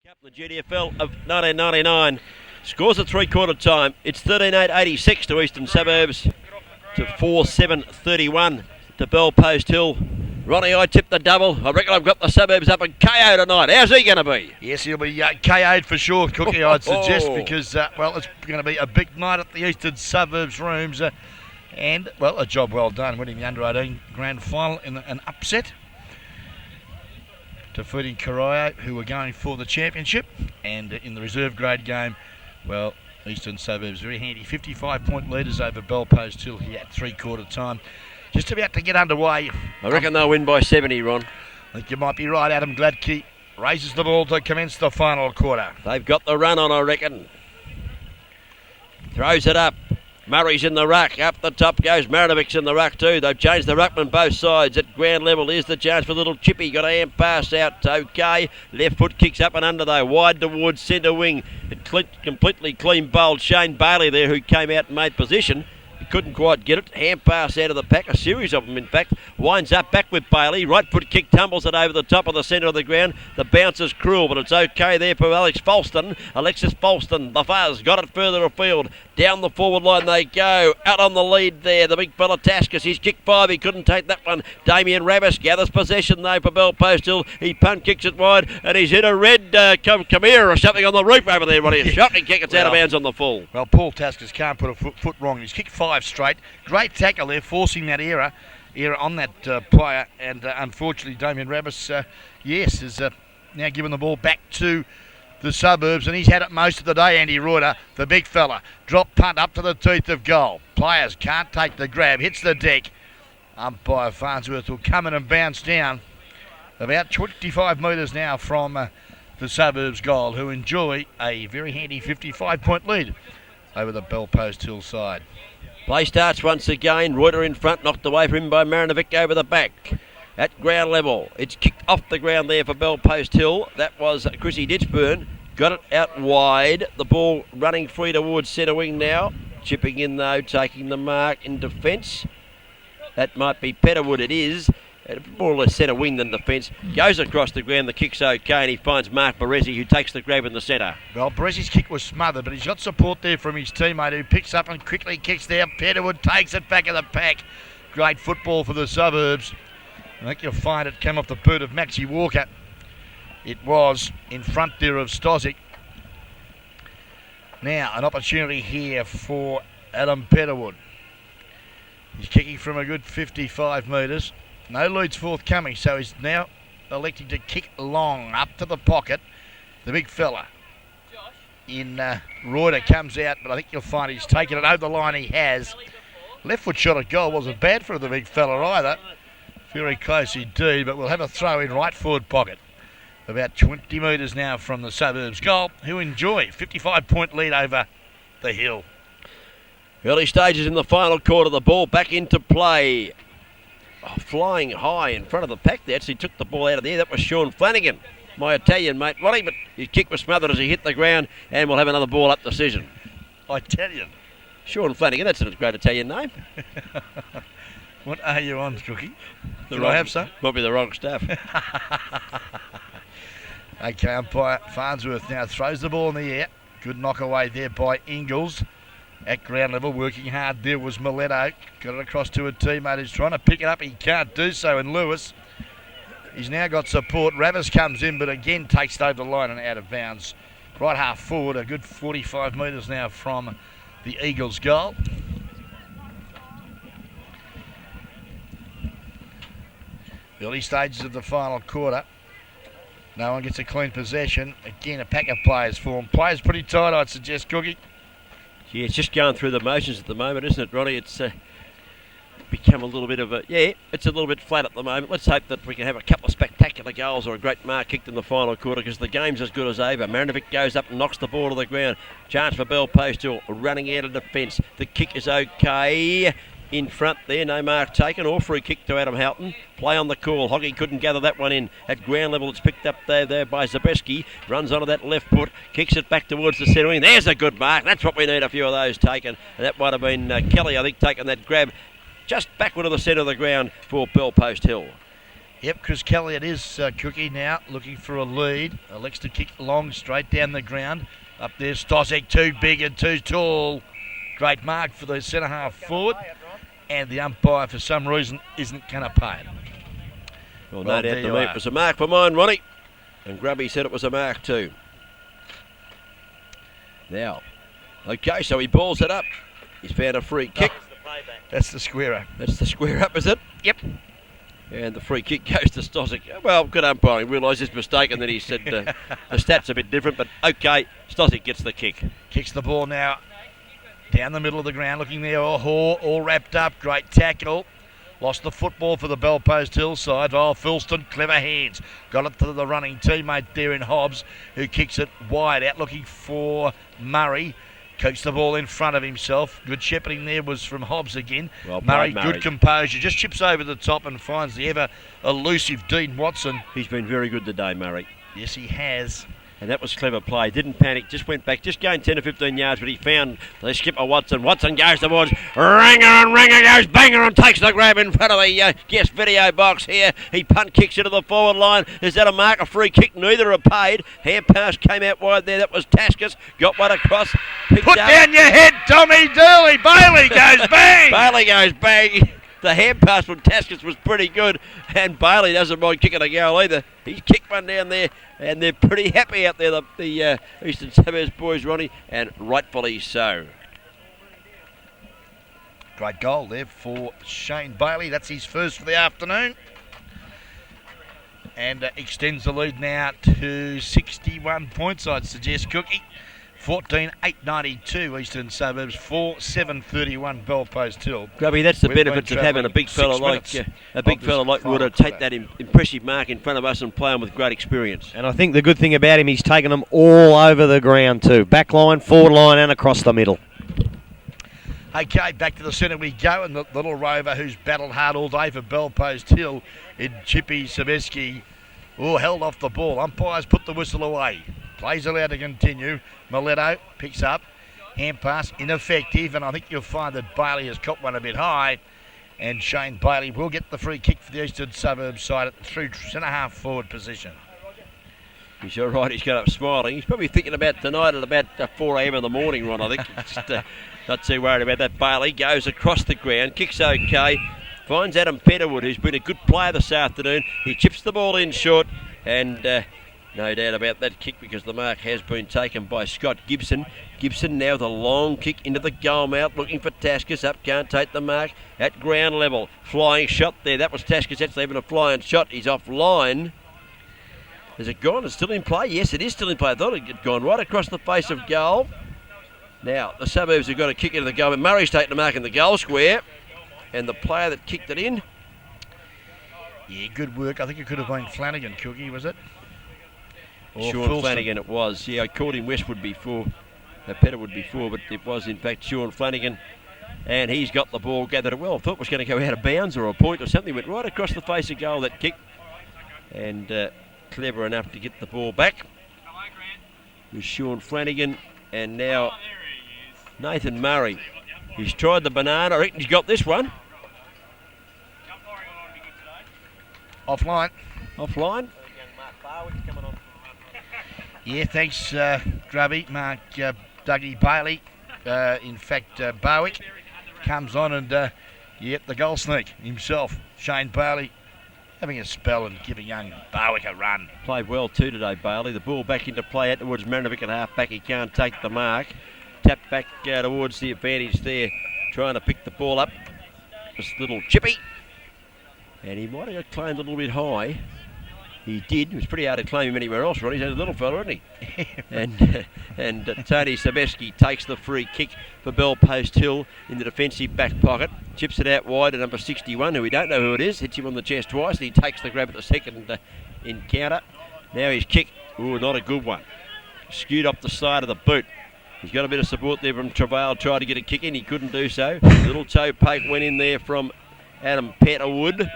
Cup, the GDFL of 1999 scores at three-quarter time. It's 13.886 to Eastern Suburbs to 4.731 to Bell Post Hill. Ronnie, I tipped the double. I reckon I've got the Suburbs up and KO tonight. How's he going to be? Yes, he'll be KO'd for sure, Cookie, I'd suggest, because, it's going to be a big night at the Eastern Suburbs rooms. And, a job well done, winning the Under-18 Grand Final in an upset, defeating Corio, who were going for the championship. And in the reserve grade game, Eastern Suburbs very handy. 55-point leaders over Bell Post Hill here at three-quarter time. Just about to get underway. I reckon they'll win by 70, Ron. I think you might be right. Adam Gladkey raises the ball to commence the final quarter. They've got the run on, I reckon. Throws it up. Murray's in the ruck. Up the top goes Marinovic's in the ruck too. They've changed the ruckman both sides at ground level. Here's the chance for little Chippy. Got a hand pass out. Okay. Left foot kicks up and under though. Wide towards centre wing. Completely clean bowled Shane Bailey there, who came out and made position. He couldn't quite get it. Hand pass out of the pack, a series of them in fact. Winds up back with Bailey. Right foot kick tumbles it over the top of the centre of the ground. The bounce is cruel, but it's okay there for Alexis Falston. The fuzz got it further afield. Down the forward line they go. Out on the lead there, the big fella Taskus. He's kicked five, he couldn't take that one. Damien Ravis gathers possession though for Bell Post Hill. He punt kicks it wide and he's hit a red Khmer or something on the roof over there. Ronnie. A shocking kick, it's out of bounds on the full. Well, Paul Taskus can't put a foot wrong. He's kicked five straight. Great tackle there, forcing that error on that player. And unfortunately, Damien Ravis, is now giving the ball back to the Suburbs, and he's had it most of the day. Andy Reuter, the big fella, drop punt up to the teeth of goal. Players can't take the grab, hits the deck. Umpire Farnsworth will come in and bounce down about 25 metres now from the Suburbs goal, who enjoy a very handy 55-point lead over the Bell Post Hill side. Play starts once again. Reuter in front, knocked away from him by Marinovic over the back. At ground level, it's kicked off the ground there for Bell Post Hill. That was Chrissy Ditchburn. Got it out wide. The ball running free towards centre wing now. Chipping in though, taking the mark in defence. That might be Petterwood, it is. More or less centre wing than defence. Goes across the ground, the kick's okay, and he finds Mark Baresi, who takes the grab in the centre. Well, Baresi's kick was smothered, but he's got support there from his teammate, who picks up and quickly kicks there. Petterwood takes it back in the pack. Great football for the Suburbs. I think you'll find it came off the boot of Maxie Walker. It was in front there of Stozic. Now, an opportunity here for Adam Petterwood. He's kicking from a good 55 metres. No leads forthcoming, so he's now electing to kick long up to the pocket. The big fella in Reuter comes out, but I think you'll find he's taken it over the line. He has. Left foot shot at goal wasn't bad for the big fella either. Very close indeed, but we'll have a throw in right forward pocket. About 20 metres now from the Suburbs goal, who enjoy 55-point lead over the Hill. Early stages in the final quarter, the ball back into play. Flying high in front of the pack. They actually took the ball out of there. That was Sean Flanagan, my Italian mate, Ronnie, but his kick was smothered as he hit the ground, and we'll have another ball up decision. Italian? Sean Flanagan, that's a great Italian name. What are you on, Cookie? Did I have some? Might be the wrong stuff. Okay, umpire Farnsworth now throws the ball in the air. Good knock away there by Ingalls. At ground level, working hard there was Miletto. Got it across to a teammate who's trying to pick it up. He can't do so, and Lewis, he's now got support. Ravis comes in, but again takes it over the line and out of bounds. Right half forward, a good 45 metres now from the Eagles' goal. Early stages of the final quarter. No one gets a clean possession. Again, a pack of players form. Players pretty tight, I'd suggest, Cookie. Yeah, it's just going through the motions at the moment, isn't it, Ronnie? It's become a little bit of a... Yeah, it's a little bit flat at the moment. Let's hope that we can have a couple of spectacular goals or a great mark kicked in the final quarter, because the game's as good as over. Marinovic goes up and knocks the ball to the ground. Chance for Bell Post Hill, running out of defence. The kick is okay. In front there, no mark taken or free kick to Adam Houghton. Play on the call. Hoggy couldn't gather that one in. At ground level, it's picked up there by Zabeski. Runs onto that left foot, kicks it back towards the centre wing. There's a good mark. That's what we need, a few of those taken. And that might have been Kelly, I think, taking that grab just backward of the centre of the ground for Bell Post Hill. Yep, Chris Kelly it is, Cookie now looking for a lead. Elects to kick long straight down the ground. Up there, Stosek too big and too tall. Great mark for the centre half forward. And the umpire for some reason isn't going to pay it. Well, no doubt to me it was a mark for mine, Ronnie. And Grubby said it was a mark too. Now, okay, so he balls it up. He's found a free kick. That's the square up. That's the square up, is it? Yep. And the free kick goes to Stosek. Well, good umpiring. Realised his mistake and then he said the stats a bit different. But okay, Stosek gets the kick. Kicks the ball now down the middle of the ground. Looking there, all wrapped up. Great tackle. Lost the football for the Bell Post Hillside. Oh, Filston, clever hands. Got it to the running teammate there in Hobbs, who kicks it wide out, looking for Murray. Keeps the ball in front of himself. Good shepherding there was from Hobbs again. Well Murray, played, Murray, good composure. Just chips over the top and finds the ever elusive Dean Watson. He's been very good today, Murray. Yes, he has. And that was clever play. Didn't panic, just went back, just gained 10 or 15 yards, but he found the skipper Watson. Watson goes towards Ringer, and Ringer goes banger and takes the grab in front of the guest video box here. He punt kicks into the forward line. Is that a mark? A free kick? Neither are paid. Hand pass came out wide there. That was Taskus. Got one across. Put down your head, Tommy Dooley. Bailey goes bang. Bailey goes bang. The hand pass from Taskus was pretty good, and Bailey doesn't mind kicking a goal either. He's kicked one down there, and they're pretty happy out there, the Eastern Suburbs boys, Ronnie, and rightfully so. Great goal there for Shane Bailey. That's his first for the afternoon. And extends the lead now to 61 points, I'd suggest, Cookie. 14,892 Eastern Suburbs, 4,731 Bell Post Hill. Grubby, that's the benefits of having a big fella like Ruder take that impressive mark in front of us and play him with great experience. And I think the good thing about him, he's taken them all over the ground too. Back line, forward line and across the middle. Okay, back to the centre we go, and the little rover who's battled hard all day for Bell Post Hill in Chippy Sabeski. Oh, held off the ball. Umpires put the whistle away. Plays allowed to continue. Miletto picks up. Hand pass ineffective, and I think you'll find that Bailey has caught one a bit high. And Shane Bailey will get the free kick for the Eastern Suburbs side through centre half forward position. He's all right, he's got up smiling. He's probably thinking about tonight at about 4 a.m. in the morning, Ron, I think. Just not too worried about that. Bailey goes across the ground, kicks okay. Finds Adam Petterwood, who's been a good player this afternoon. He chips the ball in short, and no doubt about that kick because the mark has been taken by Scott Gibson. Gibson now the long kick into the goal mouth, looking for Taskus. Up, can't take the mark at ground level. Flying shot there. That was Taskus. That's even a flying shot. He's offline. Is it gone? It's still in play? Yes, it is still in play. I thought it had gone right across the face of goal. Now, the Suburbs have got to kick into the goal, but Murray's taken the mark in the goal square. And the player that kicked it in. Yeah, good work. I think it could have been Flanagan, Cookie, was it? Or Sean Flanagan it was. Yeah, I called him Westwood before. Petterwood before, but it was in fact Sean Flanagan. And he's got the ball gathered well. I thought it was going to go out of bounds or a point or something. Went right across the face of goal, that kick. And clever enough to get the ball back. With Sean Flanagan. And now Nathan Murray. He's tried the banana. I reckon he's got this one. Offline. Offline. Yeah, thanks, Grubby. Mark Dougie Bailey. In fact, Bowick comes on and, the goal sneak himself. Shane Bailey having a spell and giving young Bowick a run. Played well too today, Bailey. The ball back into play out towards Marinovic at half back. He can't take the mark. Tap back towards the advantage there. Trying to pick the ball up. This little chippy. And he might have got claimed a little bit high. He did. It was pretty hard to claim him anywhere else, Ronnie. He's a little fella, isn't he? and Tony Sabeski takes the free kick for Bell Post Hill in the defensive back pocket. Chips it out wide to number 61, who we don't know who it is. Hits him on the chest twice, and he takes the grab at the second encounter. Now his kick. Ooh, not a good one. Skewed up the side of the boot. He's got a bit of support there from Travail. Tried to get a kick in. He couldn't do so. Little toe poke went in there from Adam Petterwood.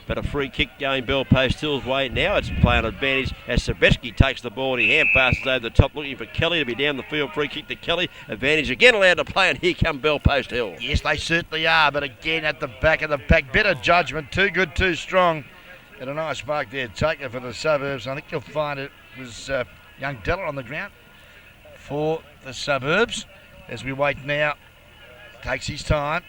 But a free kick going Bell Post Hill's way. Now it's playing advantage as Sabeski takes the ball and he hand passes over the top looking for Kelly to be down the field. Free kick to Kelly. Advantage again allowed to play, and here come Bell Post Hill. Yes, they certainly are, but again at the back of the pack. Better judgment. Too good, too strong. And a nice mark there, taken for the Suburbs. I think you'll find it was young Della on the ground for the Suburbs. As we wait now, takes his time.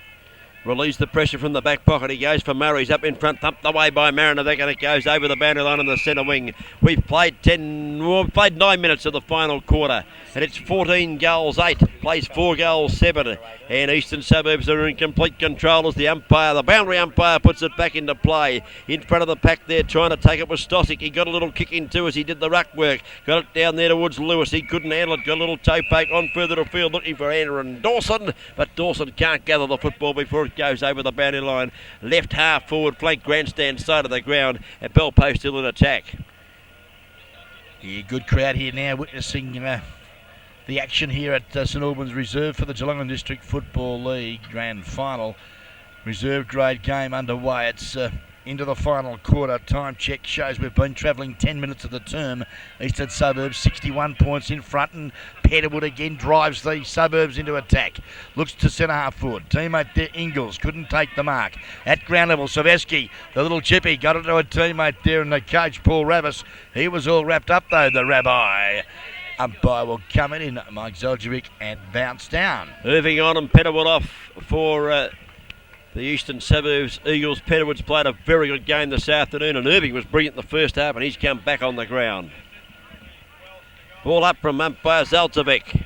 Release the pressure from the back pocket. He goes for Murray's up in front, thumped away by Marinovic, and it goes over the boundary line on the centre wing. We've played 9 minutes of the final quarter, and it's 14 goals 8, plays 4 goals 7, and Eastern Suburbs are in complete control as the boundary umpire puts it back into play. In front of the pack there, trying to take it was Stosic. He got a little kick in too as he did the ruck work. Got it down there towards Lewis. He couldn't handle it. Got a little toe poke on further afield looking for Aaron Dawson, but Dawson can't gather the football before it goes over the boundary line. Left half forward flank grandstand side of the ground, and Bell Post still in attack. Yeah, good crowd here now witnessing the action here at St Albans Reserve for the Geelong District Football League Grand Final. Reserve grade game underway. It's into the final quarter. Time check shows we've been travelling 10 minutes of the term. Eastern Suburbs 61 points in front, and Petterwood again drives the Suburbs into attack. Looks to centre half forward. Teammate there, Ingles, couldn't take the mark. At ground level, Saveski, the little chippy, got it to a teammate there, and the coach, Paul Ravis. He was all wrapped up though, the rabbi. Umpire will come in, Mike Zoljevic, and bounce down. Moving on, and Petterwood off for the Eastern Suburbs Eagles. Petterwood's played a very good game this afternoon, and Irving was brilliant in the first half, and he's come back on the ground. Ball up from umpire Zalcevic.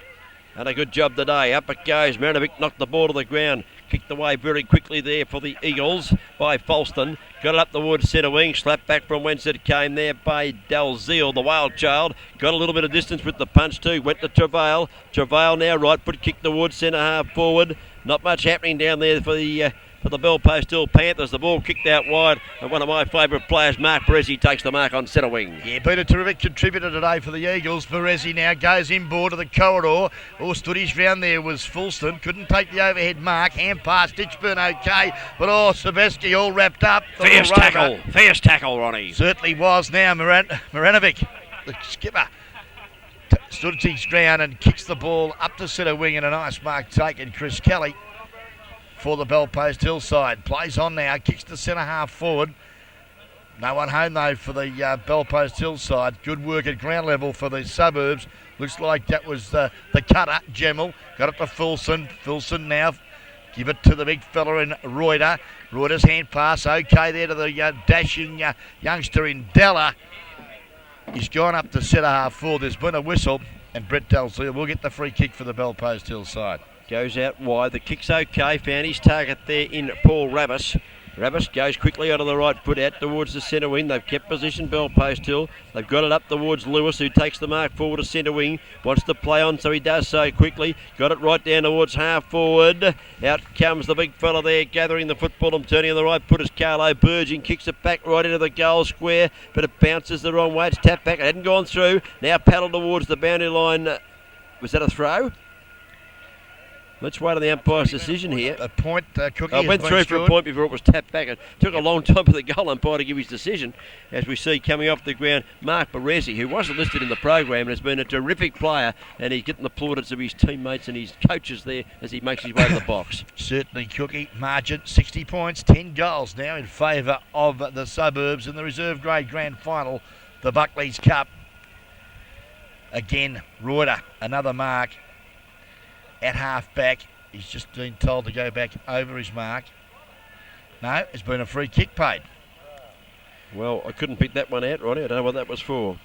And a good job today. Up it goes. Marinovic knocked the ball to the ground. Kicked away very quickly there for the Eagles by Falston. Got it up the wood centre wing. Slapped back from whence it came there by Dalziel, the wild child. Got a little bit of distance with the punch too. Went to Travail. Travail now right foot kicked the wood centre half forward. Not much happening down there for the Bell Post Hill Panthers. The ball kicked out wide, and one of my favourite players, Mark Perezzi, takes the mark on centre wing. Yeah, been a terrific contributor today for the Eagles. Perezzi now goes inboard to the corridor. All stood his ground there was Fulston. Couldn't take the overhead mark. Hand pass, Ditchburn okay, but Saveski all wrapped up. Fierce tackle, Ronnie. Certainly was now. Marinovic, the skipper, stood his ground and kicks the ball up to centre wing, and a nice mark taken. Chris Kelly for the Bell Post Hillside. Plays on now, kicks the centre half forward. No one home though for the Bell Post Hillside. Good work at ground level for the Suburbs. Looks like that was the cutter, Gemmell. Got it to Fulson. Fulson now give it to the big fella in Reuter. Reuter's hand pass okay there to the dashing youngster in Della. He's gone up to centre half forward. There's been a whistle, and Brett Dalziel will get the free kick for the Bell Post Hillside. Goes out wide. The kick's okay. Found his target there in Paul Ravis. Ravis goes quickly onto the right foot out towards the centre wing. They've kept position, Bell Post Hill. They've got it up towards Lewis, who takes the mark forward to centre wing. Wants to play on, so he does so quickly. Got it right down towards half forward. Out comes the big fella there, gathering the football and turning on the right foot as Carlo Burging kicks it back right into the goal square, but it bounces the wrong way. It's tapped back. It hadn't gone through. Now paddled towards the boundary line. Was that a throw? Let's wait on the umpire's decision here. A point, Cookie. I went through for a point before it was tapped back. It took a long time for the goal umpire to give his decision. As we see coming off the ground, Mark Perezzi, who wasn't listed in the program and has been a terrific player, and he's getting the plaudits of his teammates and his coaches there as he makes his way to the box. Certainly, Cookie. Margin, 60 points, 10 goals now in favour of the Suburbs in the reserve grade grand final, the Buckley's Cup. Again, Reuter, another mark. At half back, he's just been told to go back over his mark. No, it's been a free kick paid. Well, I couldn't pick that one out, Ronnie. I don't know what that was for.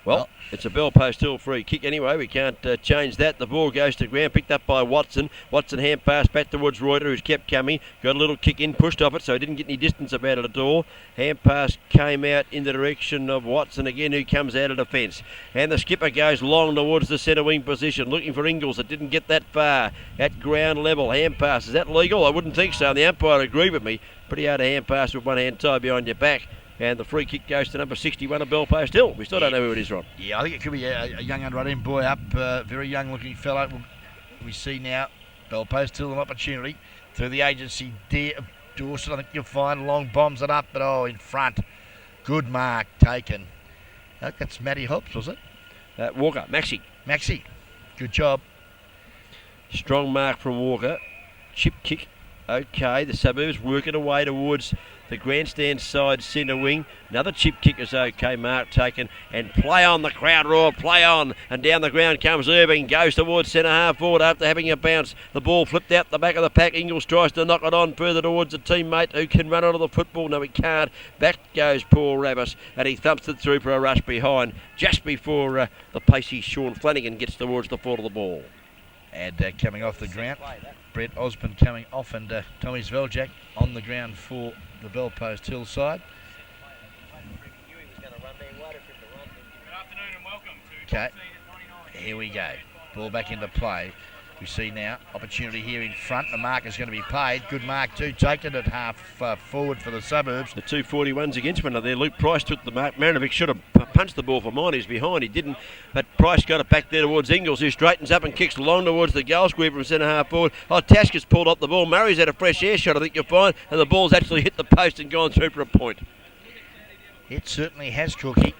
Well, it's a Bell Post Hill free kick anyway. We can't change that. The ball goes to ground, picked up by Watson. Watson hand pass back towards Reuter, who's kept coming. Got a little kick in, pushed off it, so he didn't get any distance about it at all. Hand pass came out in the direction of Watson again, who comes out of defence. And the skipper goes long towards the centre wing position, looking for Ingles. It didn't get that far. At ground level, hand pass. Is that legal? I wouldn't think so. And the umpire agreed with me. Pretty hard to hand pass with one hand tied behind your back. And the free kick goes to number 61 of Bell Post Hill. We still don't know who it is, Ron. Yeah, I think it could be a young under 18 boy up, very young looking fellow. We see now Bell Post Hill an opportunity through the agency there of Dawson. I think you'll find long bombs it up, but in front. Good mark taken. I think that's Matty Hobbs, was it? Walker, Maxi. Good job. Strong mark from Walker. Chip kick. Okay, the Suburbs working away towards the grandstand side centre wing. Another chip kick is okay, mark taken, and play on, the crowd roar, play on, and down the ground comes Irving, goes towards centre half forward after having a bounce. The ball flipped out the back of the pack. Ingles tries to knock it on further towards a teammate who can run onto the football. No, he can't. Back goes Paul Ravis, and he thumps it through for a rush behind just before the pacey Sean Flanagan gets towards the foot of the ball. And coming off the ground, Brett Osborne coming off, and Tommy Sveljak on the ground for the Bellpost Hill side. Okay, here we go. Ball back into play. We see now opportunity here in front. The mark is going to be paid. Good mark too, taken at half forward for the Suburbs. The 241's against one of there. Luke Price took the mark. Marinovic should have punched the ball for mine. He's behind. He didn't. But Price got it back there towards Ingles, who straightens up and kicks long towards the goal square from centre half forward. Oh, Tasker's pulled up the ball. Murray's had a fresh air shot, I think you'll find, and the ball's actually hit the post and gone through for a point. It certainly has, Cookie.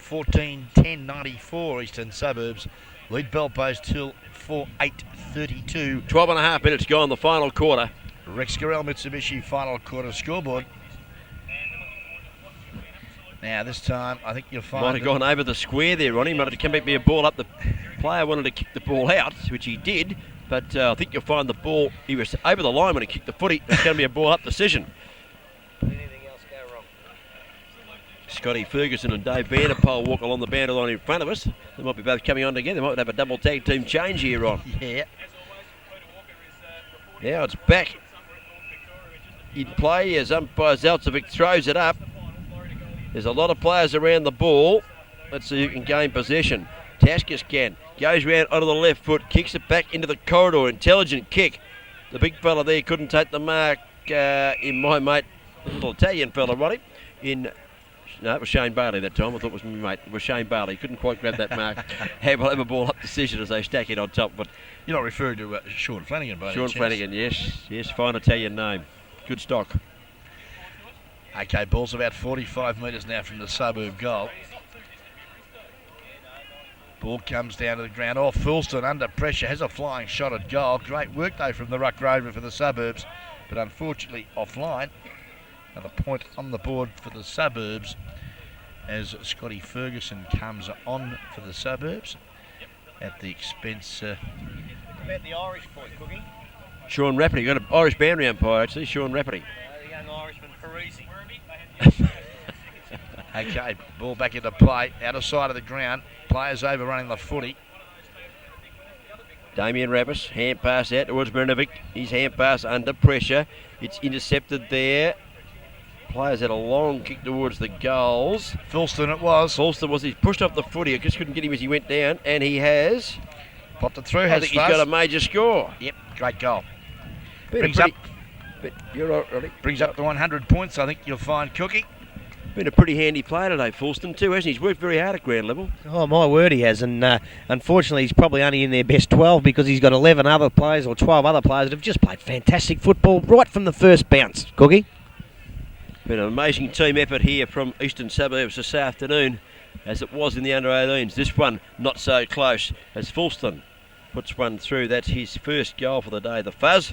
14-10-94 Eastern Suburbs. Lead Bellpost Hill 4-8-32. 12 and a half minutes gone, the final quarter. Rex Garrell Mitsubishi final quarter scoreboard. Now this time I think you'll find... Might have gone over the square there, Ronnie. Might have come back be a ball up. The player wanted to kick the ball out, which he did. But I think you'll find the ball, he was over the line when he kicked the footy. It's going to be a ball up decision. Scotty Ferguson and Dave Vanderpoel walk along the boundary line in front of us. They might be both coming on together. They might have a double tag team change here on. Yeah. Now it's back in play as umpire Zalcevic throws it up. There's a lot of players around the ball. Let's see who can gain possession. Taskus can. Goes round onto the left foot, kicks it back into the corridor. Intelligent kick. The big fella there couldn't take the mark in my mate, the little Italian fella, Ronnie. No, it was Shane Bailey that time. I thought it was my mate. It was Shane Bailey. Couldn't quite grab that mark. We'll have a ball up decision as they stack it on top. But you're not referring to Sean Flanagan, by Sean Flanagan, yes, fine Italian name. Good stock. Okay, ball's about 45 metres now from the suburb goal. Ball comes down to the ground. Oh, Fulston under pressure has a flying shot at goal. Great work though from the ruck rover for the Suburbs, but unfortunately offline. Another point on the board for the Suburbs as Scotty Ferguson comes on for the Suburbs at the expense. About the Irish point, Cookie. Sean Rafferty, got an Irish boundary umpire actually, Sean Rafferty. The young Irishman, Parisi. Okay, ball back into play, out of sight of the ground. Players overrunning the footy. Damien Ravis, hand pass out towards Marinovic. His hand pass under pressure. It's intercepted there. Players had a long kick towards the goals. Fulston it was. Fulston was. He's pushed up the footy. I just couldn't get him as he went down, and he has popped it through. I think he's got a major score. Yep, great goal. Brings up. You're right, Ronnie. Brings up to 100 points. I think you'll find Cookie. Been a pretty handy player today, Fulston too, hasn't he? He's worked very hard at ground level. Oh, my word, he has. And unfortunately, he's probably only in their best 12 because he's got 11 other players or 12 other players that have just played fantastic football right from the first bounce. Cookie? Been an amazing team effort here from Eastern Suburbs this afternoon, as it was in the under-18s. This one not so close as Fulston puts one through. That's his first goal for the day. The Fuzz,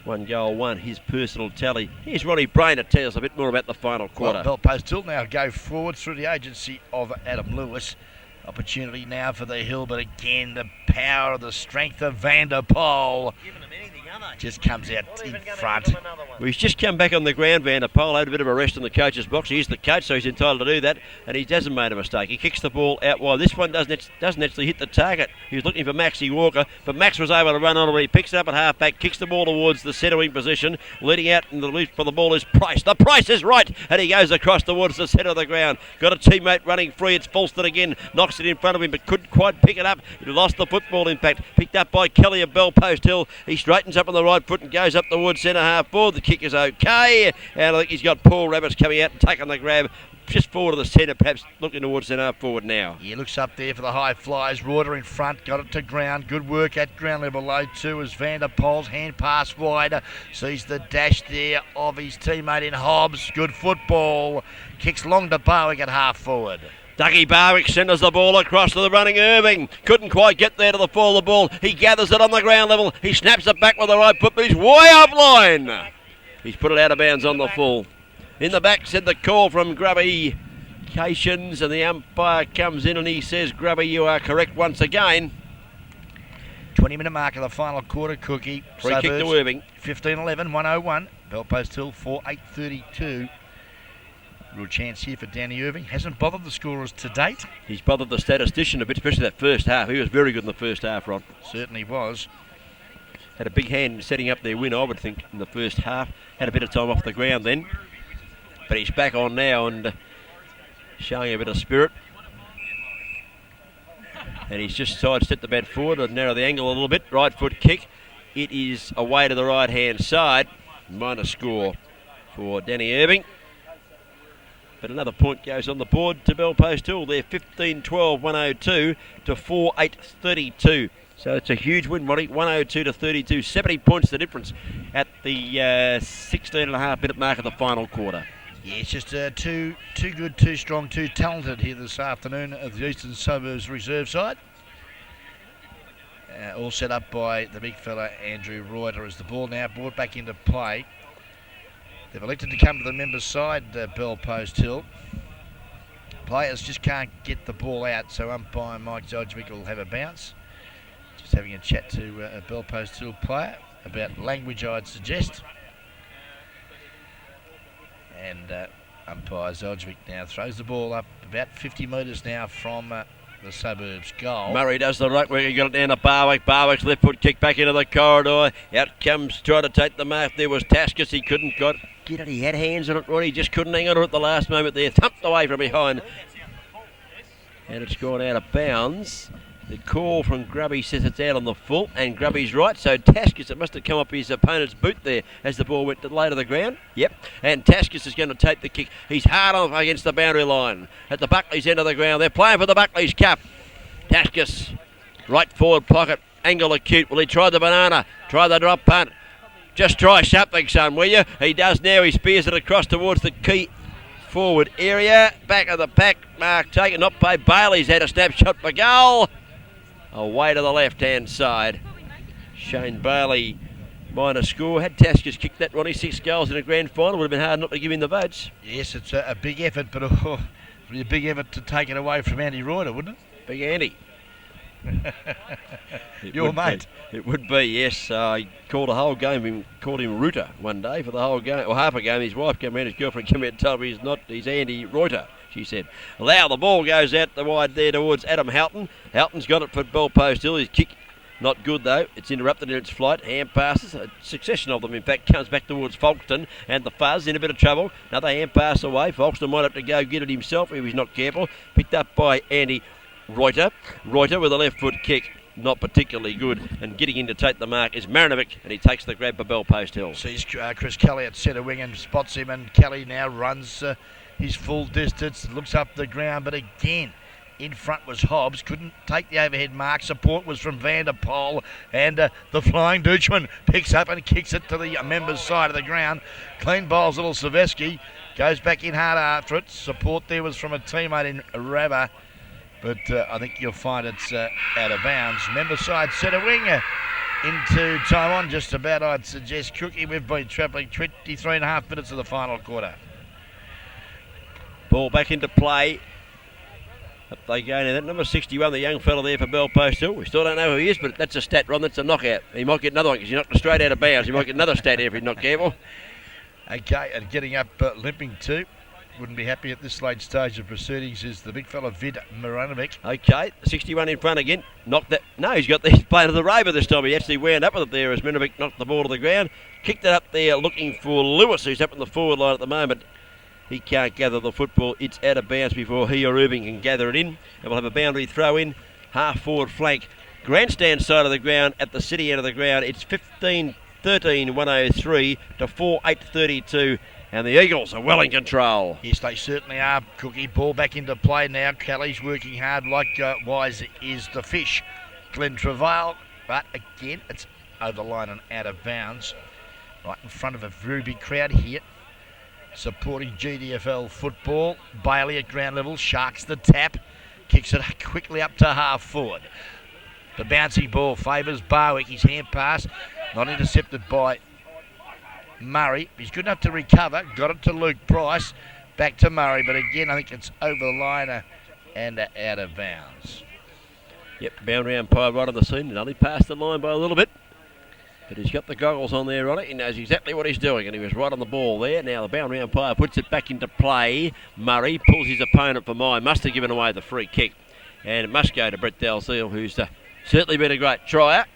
1 goal, 1, his personal tally. Here's Ronnie Brain to tell us a bit more about the final quarter. Well, Bellpost Hill now go forward through the agency of Adam Lewis. Opportunity now for the Hill, but again the power of the strength of Vanderpoel. Just comes out in front. Well, he's just come back on the ground, Vanderpoel. Had a bit of a rest in the coach's box. He's the coach, so he's entitled to do that. And he hasn't made a mistake. He kicks the ball out wide. This one doesn't actually hit the target. He was looking for Maxie Walker, but Max was able to run on it. He picks it up at half-back, kicks the ball towards the centre-wing position. Leading out in the loop for the ball is Price. The Price is right, and he goes across towards the centre of the ground. Got a teammate running free. It's Fulston again. Knocks it in front of him, but couldn't quite pick it up. He lost the football, in fact. Picked up by Kelly of Bellpost Hill. He straightens up on the right foot and goes up towards centre half forward. The kick is okay, and I think he's got Paul Rabbits coming out and taking the grab just forward to the centre, perhaps looking towards centre half forward now. He looks up there for the high flies. Reuter in front, got it to ground. Good work at ground level low too as Vanderpoel's hand pass wide. Sees the dash there of his teammate in Hobbs. Good football. Kicks long to Bowick at half forward. Dougie Barwick centres the ball across to the running Irving. Couldn't quite get there to the fall of the ball. He gathers it on the ground level. He snaps it back with the right foot, but he's way offline. He's put it out of bounds on the full. In the back, said the call from Grubby Cations, and the umpire comes in and he says, Grubby, you are correct once again. 20-minute mark of the final quarter, Cookie. Free kick to Irving. 15-11, 101. Bellpost Hill, 4-8-32. Real chance here for Danny Irving. Hasn't bothered the scorers to date. He's bothered the statistician a bit, especially that first half. He was very good in the first half, Ron. Certainly was. Had a big hand in setting up their win, I would think, in the first half. Had a bit of time off the ground then. But he's back on now and showing a bit of spirit. And he's just sidestepped the bat forward and narrow the angle a little bit. Right foot kick. It is away to the right-hand side. Minor score for Danny Irving. But another point goes on the board to Bellpost Hill. They're 15-12, 102 to 4-8-32. So it's a huge win, Ronnie. 102 to 32. 70 points the difference at the 16.5-minute mark of the final quarter. Yeah, it's just too good, too strong, too talented here this afternoon at the Eastern Suburbs reserve side. All set up by the big fella Andrew Reuter as the ball now brought back into play. They've elected to come to the members' side, Bellpost Hill. Players just can't get the ball out, so umpire Mike Zodgevic will have a bounce. Just having a chat to a Bellpost Hill player about language, I'd suggest. And umpire Zodgevic now throws the ball up about 50 metres now from the Suburbs goal. Murray does the right work. He got it down to Barwick. Barwick's left foot kick back into the corridor. Out comes, trying to take the mark. There was Taskus. He couldn't get it. He had hands on it, Ronnie. He just couldn't hang on to it at the last moment there. Thumped away from behind. And it's gone out of bounds. The call from Grubby says it's out on the full, and Grubby's right. So Taskus, it must have come up his opponent's boot there as the ball went to low to the ground. Yep. And Taskus is going to take the kick. He's hard on against the boundary line at the Buckley's end of the ground. They're playing for the Buckley's Cup. Taskus, right forward pocket, angle acute. Will he try the banana? Try the drop punt? Just try something, son, will you? He does now. He spears it across towards the key forward area. Back of the pack. Mark taken. Not by Bailey's had a snapshot for goal. Away to the left-hand side. Shane Bailey, minor score. Had Taskus kicked that, Ronnie, 6 goals in a grand final. Would have been hard not to give him the votes. Yes, it's a big effort, but it would be a big effort to take it away from Andy Reuter, wouldn't it? Big Andy. Your mate. It would be, yes. He called a whole game, called him Reuter one day for the whole game, or half a game. His wife came around, his girlfriend came out and told me he's Andy Reuter, she said. Allow the ball goes out the wide there towards Adam Houghton. Houghton's got it for Bellpost Hill. His kick not good though. It's interrupted in its flight. Hand passes, a succession of them in fact, comes back towards Folkestone, and the Fuzz in a bit of trouble. Another hand pass away. Folkestone might have to go get it himself if he's not careful. Picked up by Andy Reuter. Reuter with a left foot kick. Not particularly good, and getting in to take the mark is Marinovic, and he takes the grab for Bellpost Hill. Sees Chris Kelly at centre wing and spots him, and Kelly now runs his full distance, looks up the ground, but again in front was Hobbs, couldn't take the overhead mark. Support was from Van der Pol, and the flying Dutchman picks up and kicks it to the members' side of the ground. Clean bowls little Silvesky, goes back in hard after it. Support there was from a teammate in Rabba, but I think you'll find it's out of bounds. Member side centre wing into time on just about, I'd suggest, Cookie. We've been travelling 23.5 minutes of the final quarter. Ball back into play. Up they go now. That number 61, the young fella there for Bellpost Hill. We still don't know who he is, but that's a stat, Ron. That's a knockout. He might get another one because he knocked it straight out of bounds. He might get another stat here if he's not careful. Okay, and getting up limping too. Wouldn't be happy at this late stage of proceedings is the big fella Vid Maranovic. Okay, 61 in front again. Knocked that. No, he's got the play to the Raver this time. He actually wound up with it there as Maranovic knocked the ball to the ground. Kicked it up there looking for Lewis, who's up in the forward line at the moment. He can't gather the football. It's out of bounds before he or Irving can gather it in. And we'll have a boundary throw in. Half forward flank. Grandstand side of the ground at the city end of the ground. It's 15-13, 103 to 4-8-32. And the Eagles are well in control. Yes, they certainly are, Cookie. Ball back into play now. Kelly's working hard, likewise is the fish. Glenn Travail, but again, it's over the line and out of bounds. Right in front of a very big crowd here, supporting GDFL football. Bailey at ground level, sharks the tap, kicks it quickly up to half forward. The bouncing ball favours Barwick. His hand pass, not intercepted by Murray. He's good enough to recover. Got it to Luke Price. Back to Murray, but again, I think it's over the line and out of bounds. Yep, boundary umpire right on the scene. And only passed the line by a little bit. But he's got the goggles on there on it. He knows exactly what he's doing, and he was right on the ball there. Now the boundary umpire puts it back into play. Murray pulls his opponent for mine. Must have given away the free kick. And it must go to Brett Dalziel, who's certainly been a great trier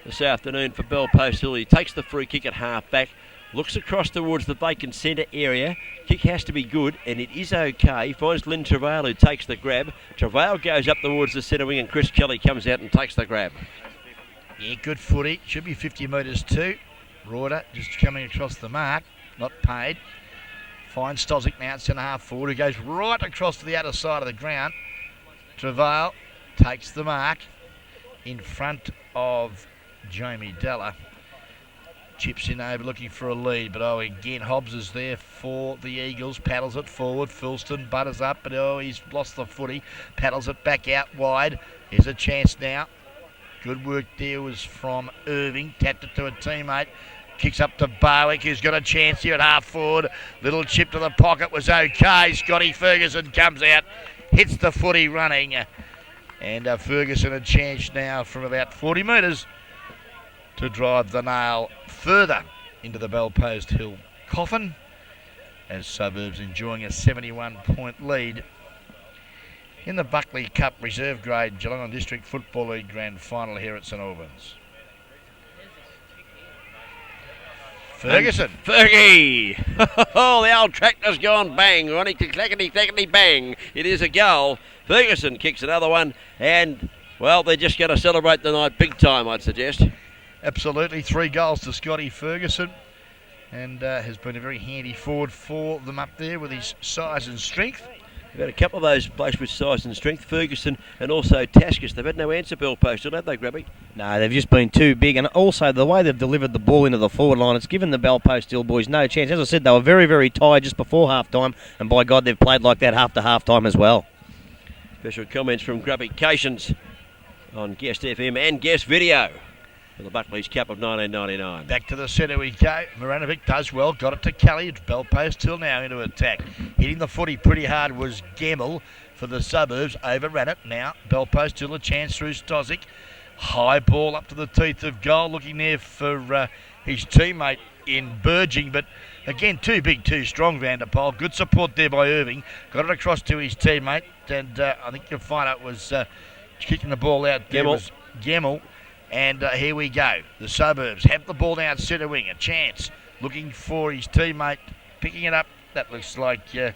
this afternoon for Bell Post Hill. He takes the free kick at half back. Looks across towards the vacant centre area. Kick has to be good, and it is okay. Finds Lynn Travail, who takes the grab. Travail goes up towards the centre wing, and Chris Kelly comes out and takes the grab. Yeah, good footy. Should be 50 metres too. Reuter just coming across the mark. Not paid. Finds Stozic now, centre half forward, who goes right across to the other side of the ground. Travail takes the mark in front of Jamie Della. Chips in over looking for a lead, but again Hobbs is there for the Eagles, paddles it forward. Filston butters up, but he's lost the footy, paddles it back out wide. Here's a chance now. Good work there was from Irving, tapped it to a teammate, kicks up to Barwick, who's got a chance here at half forward. Little chip to the pocket was okay. Scotty Ferguson comes out, hits the footy running, and Ferguson a chance now from about 40 metres to drive the nail further into the Bell Post Hill coffin, as Suburbs enjoying a 71-point lead in the Buckley Cup Reserve Grade Geelong District Football League Grand Final here at St Albans. Ferguson. Fergie! Oh, the old tractor's gone bang. Ronnie clackety clackety bang. It is a goal. Ferguson kicks another one, and, well, they're just going to celebrate the night big time, I'd suggest. Absolutely, 3 goals to Scotty Ferguson, and has been a very handy forward for them up there with his size and strength. They've had a couple of those blokes with size and strength, Ferguson and also Taskus. They've had no answer, Bell Post, have they, Grabby? No, they've just been too big, and also the way they've delivered the ball into the forward line, it's given the Bell Post Hill boys no chance. As I said, they were very, very tired just before half-time, and by God, they've played like that after half-time as well. Special comments from Grubby Cations on Guest FM and Guest Video for the Buckley's Cup of 1999. Back to the centre we go. Maranovic does well. Got it to Kelly. It's Bell Post Hill now into attack. Hitting the footy pretty hard was Gemmell for the Suburbs. Overran it. Now Bell Post Hill a chance through Stozic. High ball up to the teeth of goal. Looking there for his teammate in Burging. But again, too big, too strong, Vanderpoel. Good support there by Irving. Got it across to his teammate. And I think you'll find out was kicking the ball out there was Gemmell. And here we go. The Suburbs have the ball down centre wing. A chance. Looking for his teammate. Picking it up. That looks like trying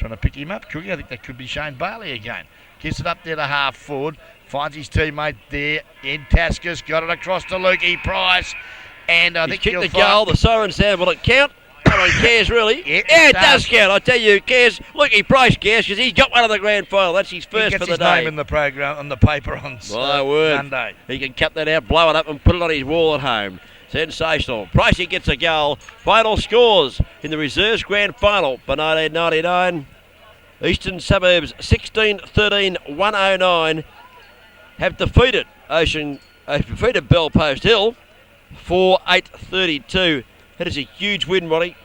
to pick him up. Cookie. I think that could be Shane Bailey again. Gets it up there to half forward. Finds his teammate there. In Taskus. Got it across to Lukey Price. And I think kicked the goal. The siren sound. Will it count? No one cares, really. Yeah, it does count. I tell you, cares. Lukey Price cares because he's got one of the grand final. That's his first for the day. He gets his name in the program, on the paper on Monday. He can cut that out, blow it up and put it on his wall at home. Sensational. Pricey gets a goal. Final scores in the Reserves Grand Final for 1999. Eastern Suburbs 16-13-109 have defeated Bell Post Hill 4-8-32. That is a huge win, Ronnie.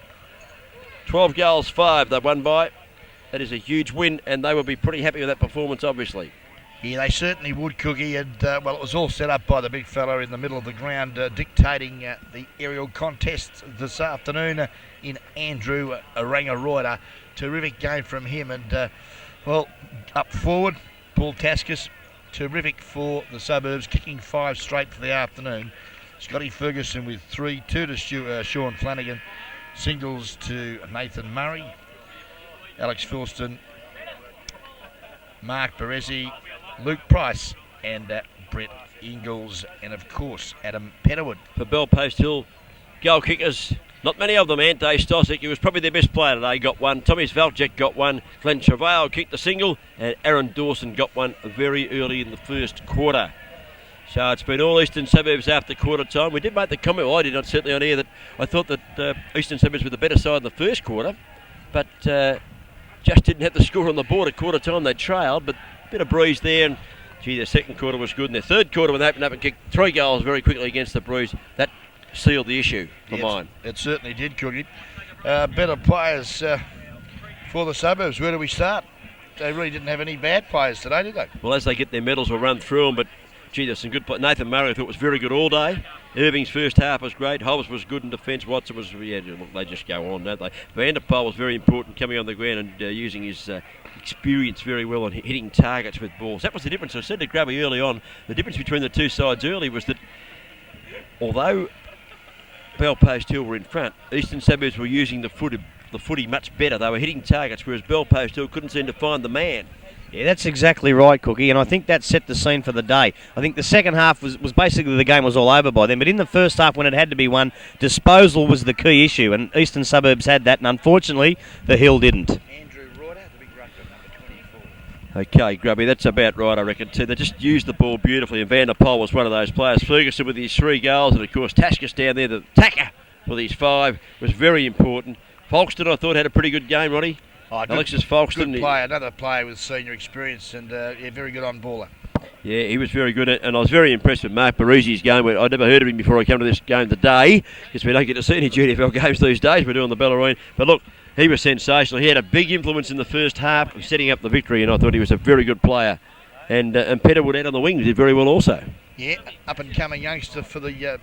12 goals, 5 they won by. That is a huge win, and they will be pretty happy with that performance, obviously. Yeah, they certainly would, Cookie. And, well, it was all set up by the big fella in the middle of the ground dictating the aerial contests this afternoon in Andrew Rangaroida. Terrific game from him. And, well, up forward, Paul Taskus. Terrific for the Suburbs, kicking 5 straight for the afternoon. Scotty Ferguson with 3, 2 to Sean Flanagan, singles to Nathan Murray, Alex Filston, Mark Berezi, Luke Price, and Brett Ingalls, and of course Adam Petterwood. For Bell Post Hill, goal kickers, not many of them. Ante Stosic, who was probably their best player today, got one. Tommy Svalcek got one. Glenn Travail kicked the single, and Aaron Dawson got one very early in the first quarter. So it's been all Eastern Suburbs after quarter time. We did make the comment, well, I did not certainly on air, that I thought that Eastern Suburbs were the better side in the first quarter, but just didn't have the score on the board at quarter time. They trailed, but a bit of breeze there, and gee, their second quarter was good, and their third quarter when they opened up and kicked 3 goals very quickly against the Breeze. That sealed the issue for Yes, mine. It certainly did, Cookie. Better players for the Suburbs. Where do we start? They really didn't have any bad players today, did they? Well, as they get their medals, we'll run through them, but gee, there's some good players. Nathan Murray, I thought, was very good all day. Irving's first half was great. Hobbs was good in defence. Watson was, yeah, look, they just go on, don't they? Van der Poel was very important coming on the ground and using his experience very well and hitting targets with balls. That was the difference. I said to Grubby early on, the difference between the two sides early was that although Belpost Hill were in front, Eastern Suburbs were using the footy much better. They were hitting targets, whereas Belpost Hill couldn't seem to find the man. Yeah, that's exactly right, Cookie, and I think that set the scene for the day. I think the second half was basically the game was all over by then, but in the first half when it had to be won, disposal was the key issue, and Eastern Suburbs had that, and unfortunately, the Hill didn't. Andrew Reuter, the big ruckman, number 24. Okay, Grubby, that's about right, I reckon, too. They just used the ball beautifully, and Van der Poel was one of those players. Ferguson with his 3 goals, and of course, Taskus down there, the tacker with his 5, was very important. Folkestone, I thought, had a pretty good game, Ronnie. Oh, good, Alexis Folkestone. good player, another player with senior experience and very good on baller. Yeah, he was very good, and I was very impressed with Mark Barisi's game. I'd never heard of him before I came to this game today, because we don't get to see any GDFL games these days. We're doing the Bellarine. But look, he was sensational. He had a big influence in the first half of setting up the victory, and I thought he was a very good player. And Petterwood out on the wing did very well also. Yeah, up-and-coming youngster for the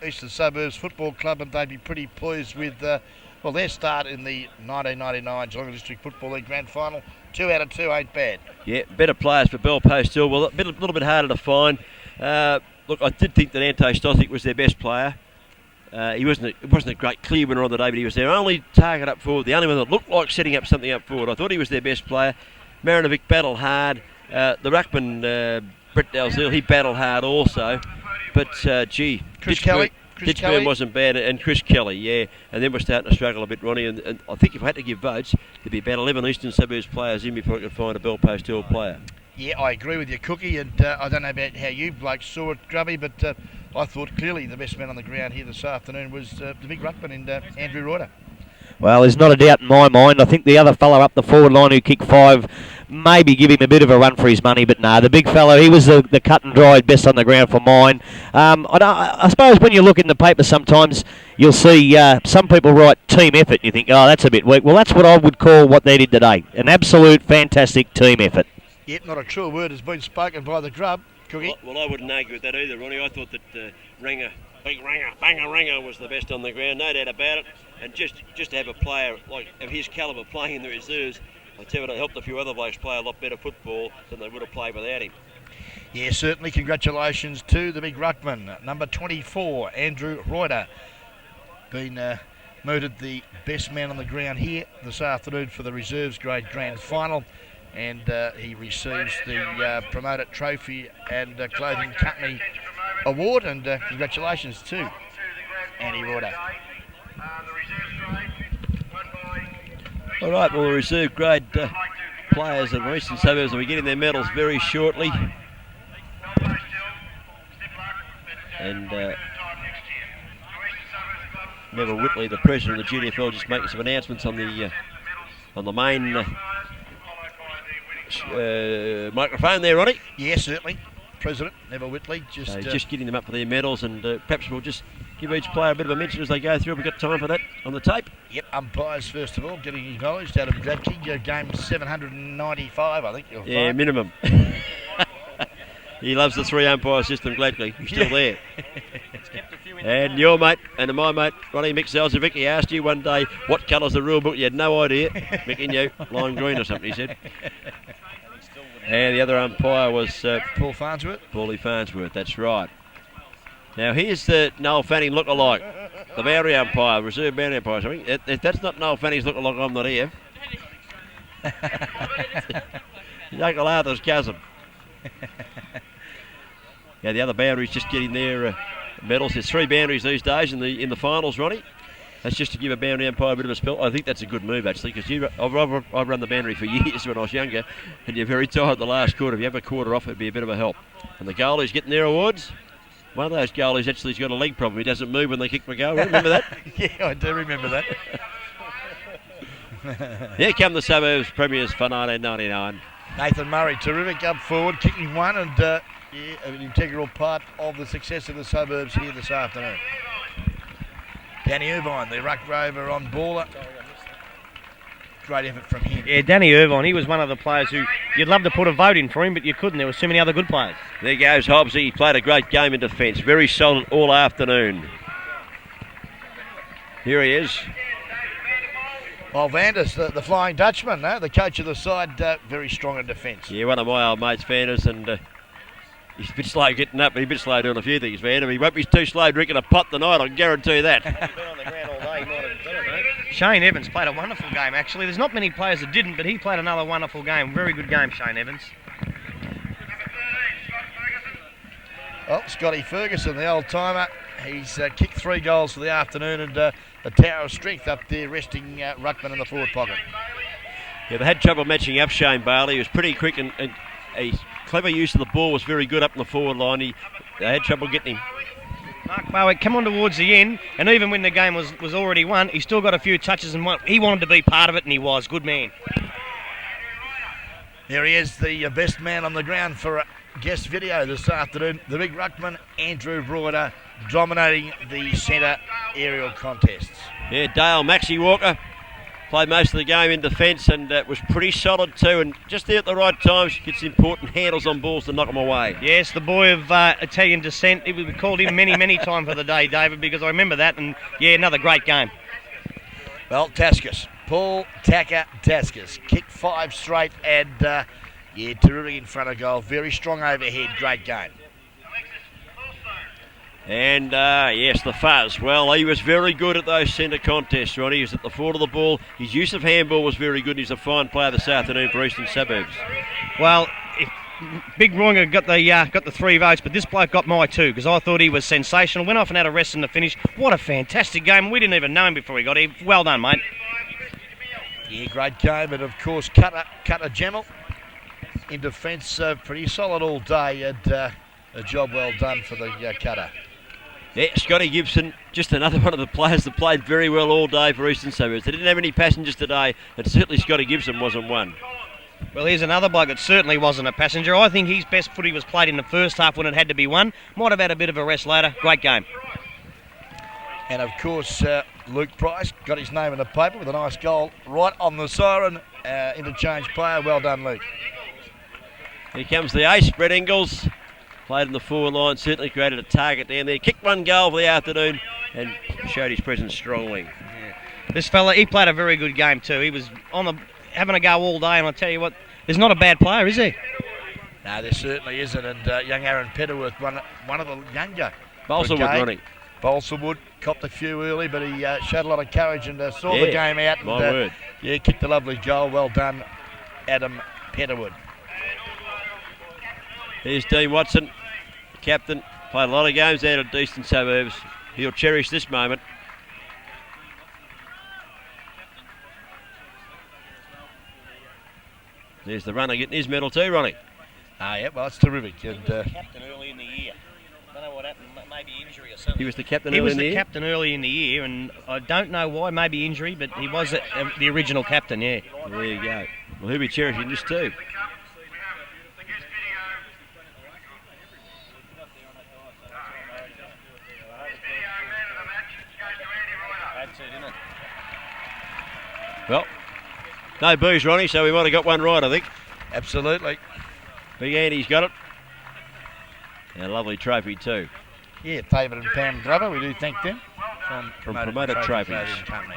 Eastern Suburbs Football Club, and they'd be pretty pleased with their start in the 1999 Geelong District Football League Grand Final. 2 out of 2 ain't bad. Yeah, better players for Belpost Hill. Well, a little bit harder to find. Look, I did think that Ante Stothic was their best player. It wasn't a great clear winner on the day, but he was their only target up forward, the only one that looked like setting up something up forward. I thought he was their best player. Marinovic battled hard. The ruckman, Brett Dalzell, he battled hard also. But, Chris Kelly Ditchburn wasn't bad, and Chris Kelly, yeah. And then we're starting to struggle a bit, Ronnie. And I think if I had to give votes, there'd be about 11 Eastern Suburbs players in before I could find a Belpost Hill player. Yeah, I agree with you, Cookie, and I don't know about how you blokes saw it, Grubby, but I thought clearly the best man on the ground here this afternoon was the big ruckman in Andrew Reuter. Well, there's not a doubt in my mind. I think the other fellow up the forward line who kicked 5 maybe give him a bit of a run for his money, but no, the big fellow, he was the cut and dried best on the ground for mine. I suppose when you look in the paper sometimes, you'll see some people write team effort. You think, oh, that's a bit weak. Well, that's what I would call what they did today. An absolute fantastic team effort. Yep, not a true word has been spoken by the grub, Cookie. Well, I wouldn't argue with that either, Ronnie. I thought that Banger Ranger was the best on the ground, no doubt about it. And just to have a player like of his calibre playing in the reserves, I tell you what, it helped a few other blokes play a lot better football than they would have played without him. Yeah, certainly. Congratulations to the big ruckman, number 24, Andrew Reuter, been mooted the best man on the ground here this afternoon for the reserves grade grand final, and he receives the promoted trophy and clothing company award, and congratulations to Andy Reuter. All right, well, the reserve grade players of Eastern Suburbs will be getting their medals very shortly. And Neville Whitley, the president of the GDFL, just making some announcements on the main microphone there, Ronnie. Yeah, certainly. President Neville Whitley just getting them up for their medals, and perhaps we'll just give each player a bit of a mention as they go through. We've got time for that on the tape. Yep, umpires first of all getting acknowledged. Adam Gradke, game 795, I think. Yeah, minimum. He loves the 3 umpire system, Gladly. He's still there. And your mate and my mate, Ronnie Mick Selzovic, he asked you one day, what colour's the rule book? You had no idea. Mick and you, lime green or something, he said. And the other umpire was Paul Farnsworth. Paulie Farnsworth, that's right. Now here's the Noel Fanning look-alike, the boundary umpire, reserve boundary umpire. Sorry. If that's not Noel Fanning's look-alike, I'm not here. Uncle Arthur's cousin. Yeah, the other boundaries just getting their medals. There's 3 boundaries these days in the finals, Ronnie. That's just to give a boundary umpire a bit of a spell. I think that's a good move, actually, because I've run the boundary for years when I was younger, and you're very tired the last quarter. If you have a quarter off, it'd be a bit of a help. And the goalie's getting their awards. One of those goalies actually has got a leg problem. He doesn't move when they kick the goal. Remember that? Yeah, I do remember that. Here come the Suburbs Premiers for 1999. Nathan Murray, terrific up forward, kicking one, and an integral part of the success of the Suburbs here this afternoon. Danny Irvine, the ruck rover on baller. Great effort from him. Yeah, Danny Irvine, he was one of the players who you'd love to put a vote in for him, but you couldn't. There were so many other good players. There goes Hobbs. He played a great game in defence. Very solid all afternoon. Here he is. Well, Vanders, the Flying Dutchman, the coach of the side, very strong in defence. Yeah, one of my old mates, Vanders, and he's a bit slow getting up, but he's a bit slow doing a few things, Vander. He won't be too slow drinking a pot tonight, I can guarantee that. Been on the ground all day, he might have done it, mate. Shane Evans played a wonderful game, actually. There's not many players that didn't, but he played another wonderful game. Very good game, Shane Evans. Well, Scotty Ferguson, the old-timer, he's kicked 3 goals for the afternoon and a tower of strength up there, resting ruckman in the forward pocket. Yeah, they had trouble matching up Shane Bailey. He was pretty quick and a clever use of the ball was very good up in the forward line. They had trouble getting him. Mark Bowick come on towards the end, and even when the game was already won, he still got a few touches and he wanted to be part of it, and he was. Good man. There he is, the best man on the ground for a guest video this afternoon. The big ruckman, Andrew Broider, dominating the centre aerial contests. Yeah, Dale Maxie Walker played most of the game in defence and was pretty solid too, and just there at the right times gets important handles on balls to knock them away. Yes, the boy of Italian descent. We called him many times for the day, David, because I remember that, and yeah, another great game. Well, Taskus, Paul Tacker Taskus, kicked 5 straight and yeah, terrific in front of goal. Very strong overhead, great game. And yes, the fuzz. Well, he was very good at those centre contests, Ronnie. He was at the forward of the ball. His use of handball was very good. He's a fine player this afternoon for Eastern Suburbs. Well, Big Roinga got the 3 votes, but this bloke got my 2 because I thought he was sensational. Went off and had a rest in the finish. What a fantastic game. We didn't even know him before he got here. Well done, mate. Yeah, great game. And of course, Cutter Gemmell in defence, pretty solid all day, and a job well done for the Cutter. Yeah, Scotty Gibson, just another one of the players that played very well all day for Eastern Suburbs. They didn't have any passengers today, and certainly Scotty Gibson wasn't one. Well, here's another bloke that certainly wasn't a passenger. I think his best footy was played in the first half when it had to be won. Might have had a bit of a rest later. Great game. And of course, Luke Price got his name in the paper with a nice goal right on the siren. Interchange player. Well done, Luke. Here comes the ace, Brett Ingles. Played in the forward line, certainly created a target down there. Kicked 1 goal for the afternoon and showed his presence strongly. Yeah. This fella, he played a very good game too. He was having a go all day, and I tell you what, there's not a bad player, is he? No, there certainly isn't. And young Aaron Petterworth, one of the younger. Balsa Wood running. Balsa Wood copped a few early, but he showed a lot of courage and saw the game out. And, my word. Yeah, kicked a lovely goal. Well done, Adam Petterwood. Here's Dean Watson, captain. Played a lot of games out at Eastern Suburbs. He'll cherish this moment. There's the runner getting his medal too, Ronnie. Yeah, well, it's terrific. And Captain early in the year. I don't know what happened, maybe injury or something. He was the captain early in the year? He was the captain early in the year, and I don't know why, maybe injury, but he was the original captain, yeah. Well, there you go. Well, he'll be cherishing this too. Well, no booze, Ronnie, so we might have got one right, I think. absolutely. Big Andy's got it. And a lovely trophy too. Yeah, David and Pam Glover, we do thank them From Promoted Trophies. Company.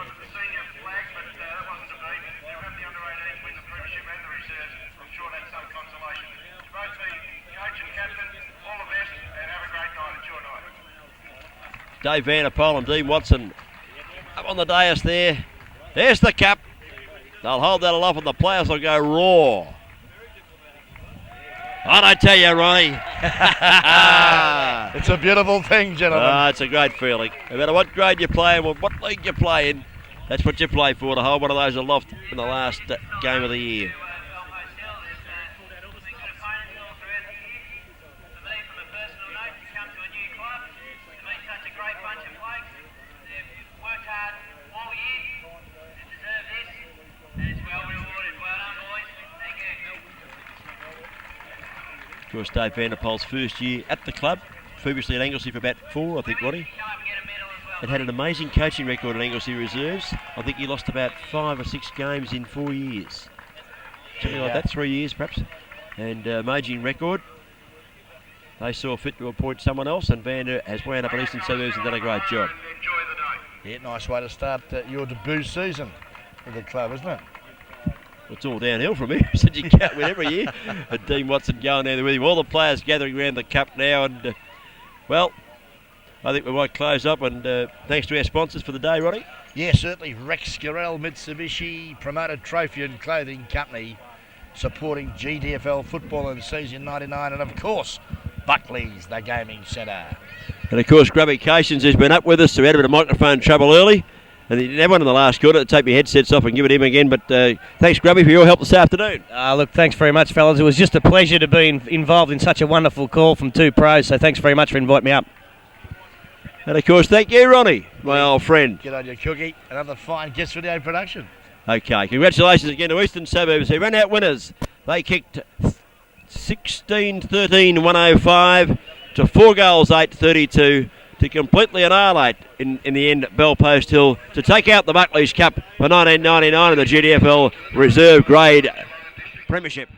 Dave Vanderpoel and Dean Watson up on the dais there. There's the cup. They'll hold that aloft and the players will go raw. I tell you, Ronnie. It's a beautiful thing, gentlemen. It's a great feeling. No matter what grade you play and what league you play in, that's what you play for, to hold one of those aloft in the last game of the year. Of course, Dave Vanderpoel's first year at the club, previously at Anglesey for about 4, I think, Ronnie. and had an amazing coaching record at Anglesey Reserves. I think he lost about 5 or 6 games in 4 years. Something like that, 3 years perhaps. And amazing record. They saw fit to appoint someone else, and Vander has wound up at Eastern Suburbs and done a great job. Yeah, nice way to start your debut season with the club, isn't it? It's all downhill from here since you can't win every year. And Dean Watson going there with him. All the players gathering around the cup now, and well, I think we might close up. And thanks to our sponsors for the day, Ronnie. Yeah, certainly. Rex Garrell Mitsubishi Promoted Trophy and Clothing Company, supporting GDFL football in season 99, and of course Buckley's, the gaming centre. And of course Grubby Cations has been up with us, so we had a bit of microphone trouble early. And he didn't have one in the last quarter. Take my headsets off and give it him again. But thanks, Grubby, for your help this afternoon. Look, thanks very much, fellas. It was just a pleasure to be involved in such a wonderful call from two pros. So thanks very much for inviting me up. And of course, thank you, Ronnie, my old friend. Get on your cookie. Another fine guest video production. Okay, congratulations again to Eastern Suburbs. They ran out winners. They kicked 16-13, 105 to 4 goals, 8-32. To completely annihilate, in the end, Bellpost Hill to take out the Buckley's Cup for 1999 in the GDFL Reserve Grade Premiership.